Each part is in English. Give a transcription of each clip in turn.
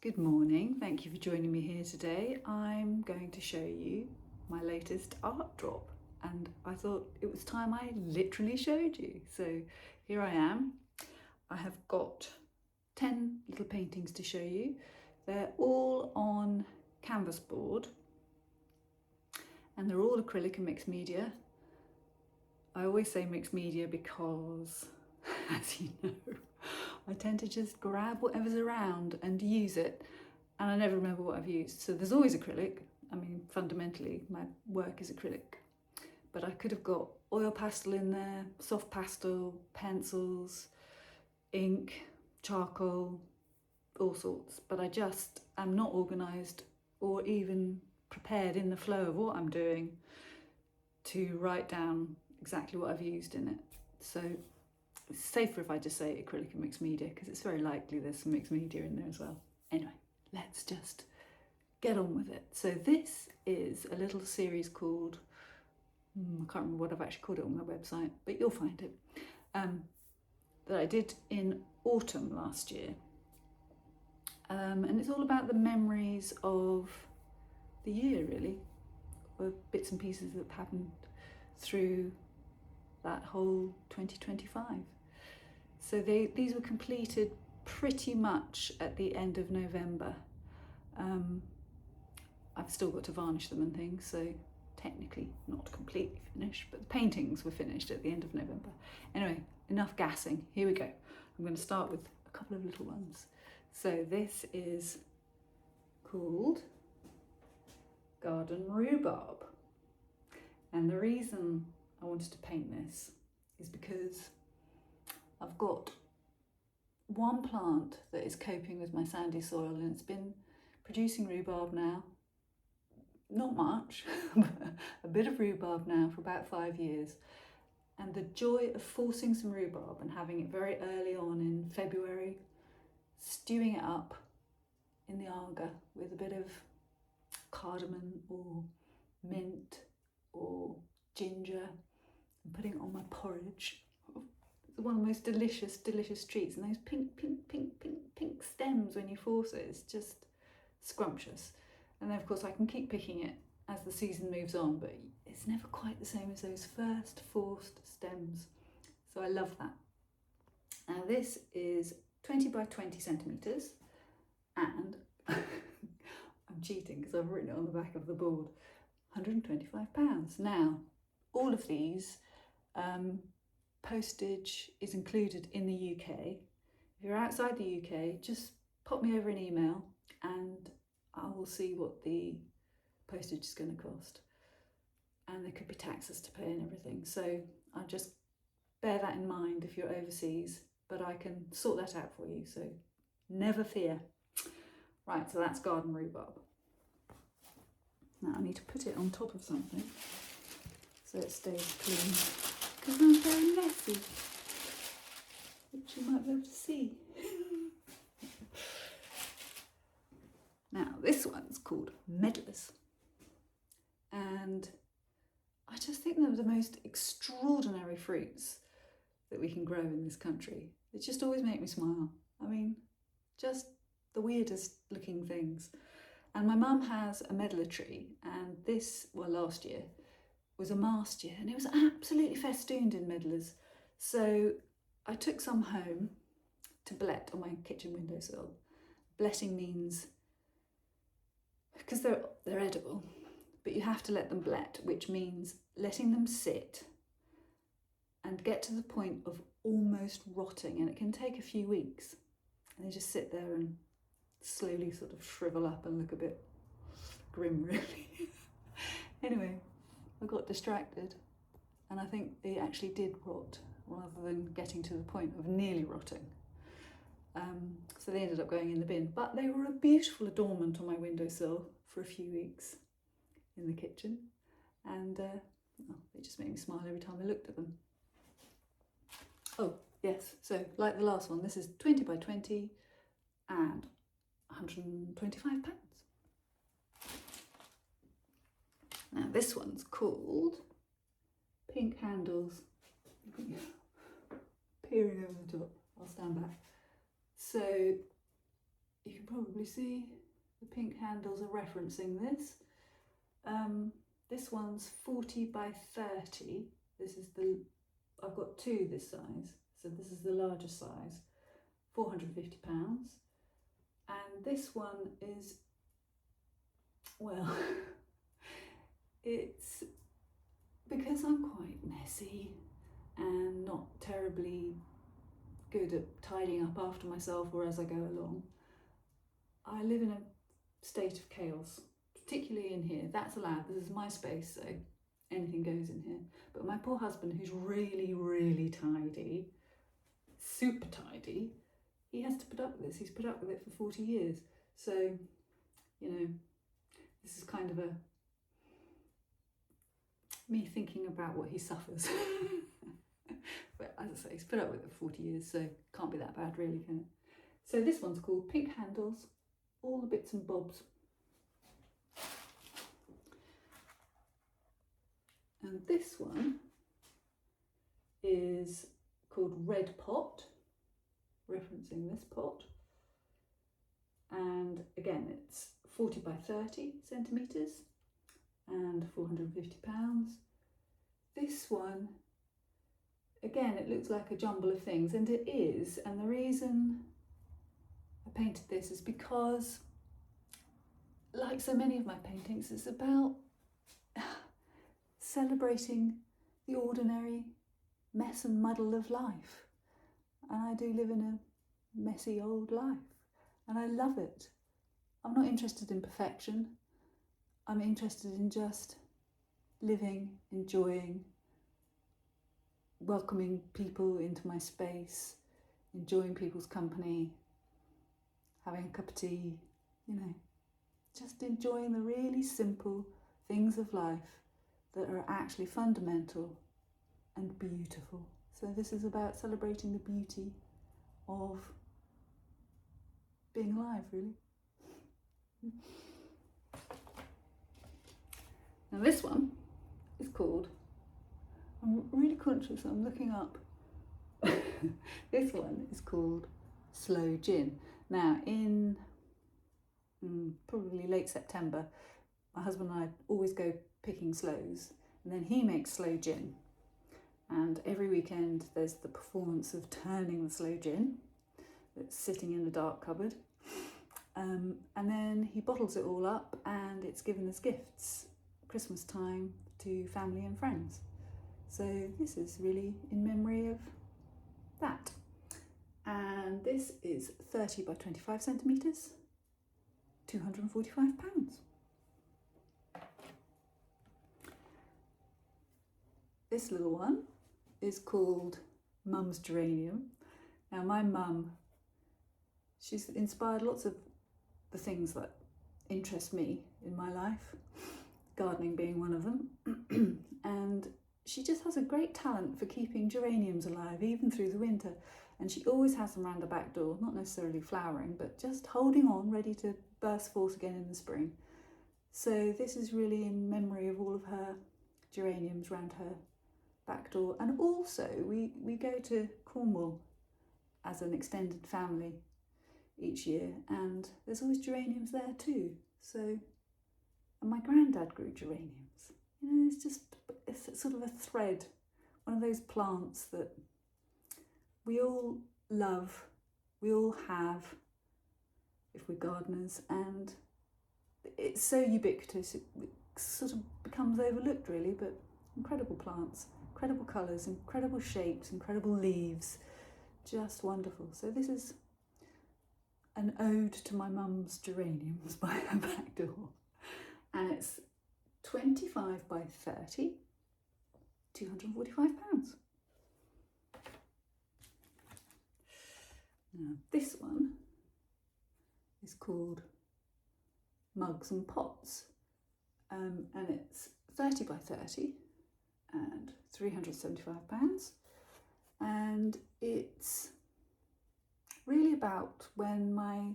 Good morning, thank you for joining me here today. I'm going to show you my latest art drop, and I thought it was time I literally showed you. So here I am. I have got 10 little paintings to show you. They're all on canvas board and they're all acrylic and mixed media. I always say mixed media because, as you know, I tend to just grab whatever's around and use it, and I never remember what I've used. So there's always acrylic. I mean, fundamentally, my work is acrylic. But I could have got oil pastel in there, soft pastel, pencils, ink, charcoal, all sorts. But I just am not organised or even prepared in the flow of what I'm doing to write down exactly what I've used in it. So it's safer if I just say acrylic and mixed media, because it's very likely there's some mixed media in there as well. Anyway, let's just get on with it. So this is a little series called, I can't remember what I've actually called it on my website, but you'll find it, that I did in autumn last year. And it's all about the memories of the year, really, of bits and pieces that happened through that whole 2025. So these were completed pretty much at the end of November. I've still got to varnish them and things, so technically not completely finished, but the paintings were finished at the end of November. Anyway, enough gassing, here we go. I'm going to start with a couple of little ones. So this is called Garden Rhubarb. And the reason I wanted to paint this is because I've got one plant that is coping with my sandy soil, and it's been producing rhubarb now, not much, but a bit of rhubarb now for about 5 years. And the joy of forcing some rhubarb and having it very early on in February, stewing it up in the Aga with a bit of cardamom or mint or ginger and putting it on my porridge. It's one of the most delicious treats, and those pink stems when you force it, it's just scrumptious. And then of course I can keep picking it as the season moves on, but it's never quite the same as those first forced stems. So I love that. Now this is 20 by 20 centimetres, and I'm cheating because I've written it on the back of the board, £125. Now, all of these, postage is included in the UK. If you're outside the UK, just pop me over an email and I will see what the postage is going to cost. And there could be taxes to pay and everything. So I'll just bear that in mind if you're overseas, but I can sort that out for you, so never fear. Right, so that's Garden Rhubarb. Now I need to put it on top of something so it stays clean, because I'm very messy, which you might be able to see. Now this one's called Medlars, and I just think they're the most extraordinary fruits that we can grow in this country. They just always make me smile. I mean, just the weirdest looking things. And my mum has a medlar tree, and this, well, last year was a mast year, and it was absolutely festooned in medlars. So I took some home to blet on my kitchen windowsill. Bletting means, because they're edible, but you have to let them blet, which means letting them sit and get to the point of almost rotting, and it can take a few weeks. And they just sit there and slowly sort of shrivel up and look a bit grim, really. Anyway, I got distracted, and I think they actually did rot rather than getting to the point of nearly rotting. So they ended up going in the bin, but they were a beautiful adornment on my windowsill for a few weeks in the kitchen, and they just made me smile every time I looked at them. Oh yes, so like the last one, this is 20 by 20 and £125. Now this one's called Pink Handles. Peering over the top, I'll stand back. So you can probably see the pink handles are referencing this. This one's 40 by 30. I've got two this size, so this is the larger size, £450. And this one is, well, it's because I'm quite messy and not terribly good at tidying up after myself or as I go along. I live in a state of chaos, particularly in here. That's allowed, this is my space, so anything goes in here. But my poor husband, who's really, really tidy, super tidy, he has to put up with this. He's put up with it for 40 years. So, you know, this is kind of me thinking about what he suffers. But as I say, he's put up with it for 40 years, so can't be that bad really, can it? So this one's called Pink Handles, all the bits and bobs. And this one is called Red Pot, referencing this pot. And again, it's 40 by 30 centimetres and £450. This one, again, it looks like a jumble of things, and it is. And the reason I painted this is because, like so many of my paintings, it's about celebrating the ordinary mess and muddle of life. And I do live in a messy old life, and I love it. I'm not interested in perfection. I'm interested in just living, enjoying, welcoming people into my space, enjoying people's company, having a cup of tea, you know, just enjoying the really simple things of life that are actually fundamental and beautiful. So this is about celebrating the beauty of being alive, really. Now this one is called, I'm really conscious, I'm looking up. This one is called Sloe Gin. Now in probably late September, my husband and I always go picking sloes, and then he makes sloe gin. And every weekend there's the performance of turning the sloe gin that's sitting in the dark cupboard. And then he bottles it all up and it's given as gifts Christmas time to family and friends. So this is really in memory of that. And this is 30 by 25 centimetres, £245. This little one is called Mum's Geranium. Now my mum, she's inspired lots of the things that interest me in my life, gardening being one of them. And she just has a great talent for keeping geraniums alive even through the winter. And she always has them around the back door, not necessarily flowering, but just holding on, ready to burst forth again in the spring. So this is really in memory of all of her geraniums around her back door. And also we go to Cornwall as an extended family each year, and there's always geraniums there too. So, and my granddad grew geraniums. You know, it's sort of a thread, one of those plants that we all love, we all have, if we're gardeners, and it's so ubiquitous, it sort of becomes overlooked really, but incredible plants, incredible colours, incredible shapes, incredible leaves, just wonderful. So this is an ode to my mum's geraniums by her back door, and it's 25 by 30, £245. Now this one is called Mugs and Pots, and it's 30 by 30 and £375, and it's really about when my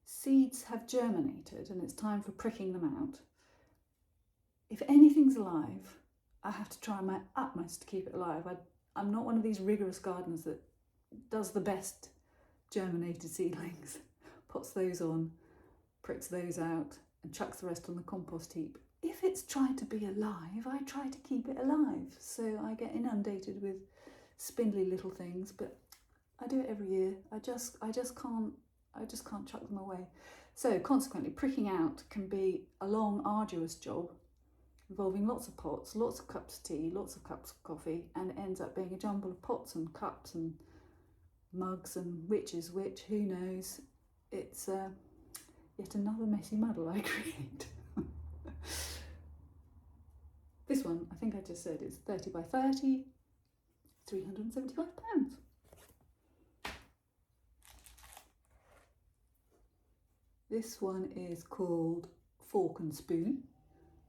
seeds have germinated and it's time for pricking them out. If anything's alive, I have to try my utmost to keep it alive. I'm not one of these rigorous gardeners that does the best germinated seedlings pots those on, pricks those out and chucks the rest on the compost heap. If it's tried to be alive, I try to keep it alive. So I get inundated with spindly little things, but I do it every year. I just can't chuck them away. So consequently, pricking out can be a long, arduous job involving lots of pots, lots of cups of tea, lots of cups of coffee, and it ends up being a jumble of pots and cups and mugs and which is which, who knows. It's yet another messy muddle I create. This one, I think I just said, is 30 by 30, £375. This one is called Fork and Spoon,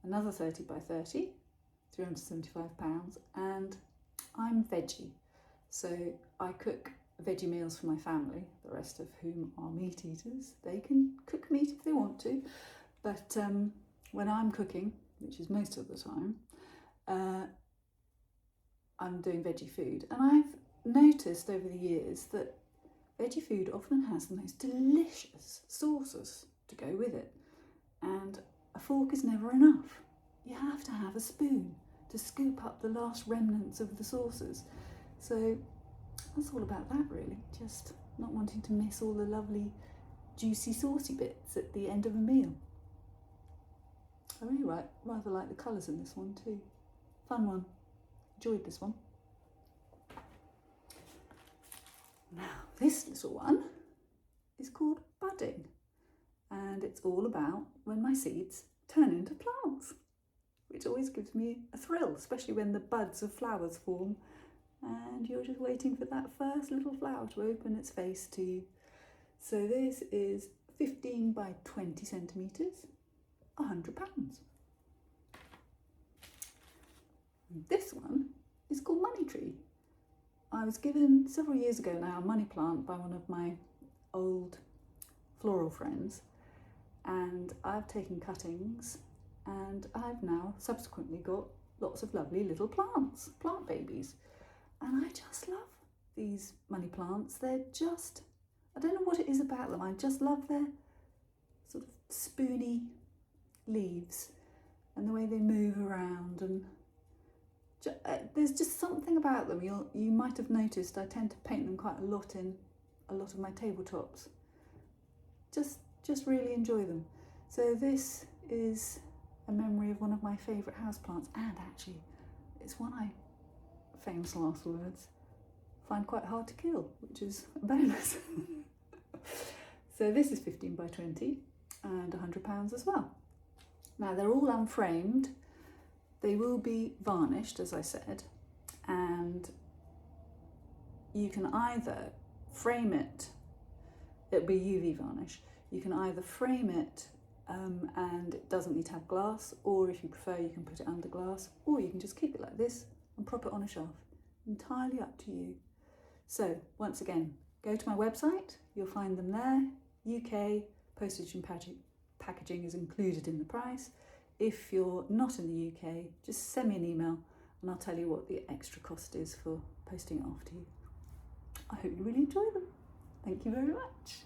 another 30 by 30, £375, and I'm veggie, so I cook veggie meals for my family, the rest of whom are meat eaters. They can cook meat if they want to, but when I'm cooking, which is most of the time, I'm doing veggie food, and I've noticed over the years that veggie food often has the most delicious sauces to go with it, and a fork is never enough. You have to have a spoon to scoop up the last remnants of the sauces. So that's all about that really, just not wanting to miss all the lovely juicy saucy bits at the end of a meal. I really rather like the colours in this one too. Fun one, enjoyed this one. Now this little one is called budding, and it's all about when my seeds turn into plants, which always gives me a thrill, especially when the buds of flowers form and you're just waiting for that first little flower to open its face to you. So this is 15 by 20 centimetres, £100. This one is called Money Tree. I was given several years ago now a money plant by one of my old floral friends, and I've taken cuttings and I've now subsequently got lots of lovely little plants, plant babies, and I just love these money plants. They're just, I don't know what it is about them, I just love their sort of spoony leaves and the way they move around, and there's just something about them. You might have noticed I tend to paint them quite a lot in a lot of my tabletops. Just really enjoy them. So this is a memory of one of my favourite houseplants, and actually it's one I, famous last words, find quite hard to kill, which is a bonus. So this is 15 by 20 and £100 as well. Now they're all unframed. They will be varnished, as I said, and you can either frame it, it'll be UV varnish, you can either frame it and it doesn't need to have glass, or if you prefer you can put it under glass, or you can just keep it like this and prop it on a shelf. Entirely up to you. So once again, go to my website, you'll find them there. UK postage and packaging is included in the price. If you're not in the UK, just send me an email and I'll tell you what the extra cost is for posting it off to you. I hope you really enjoy them. Thank you very much.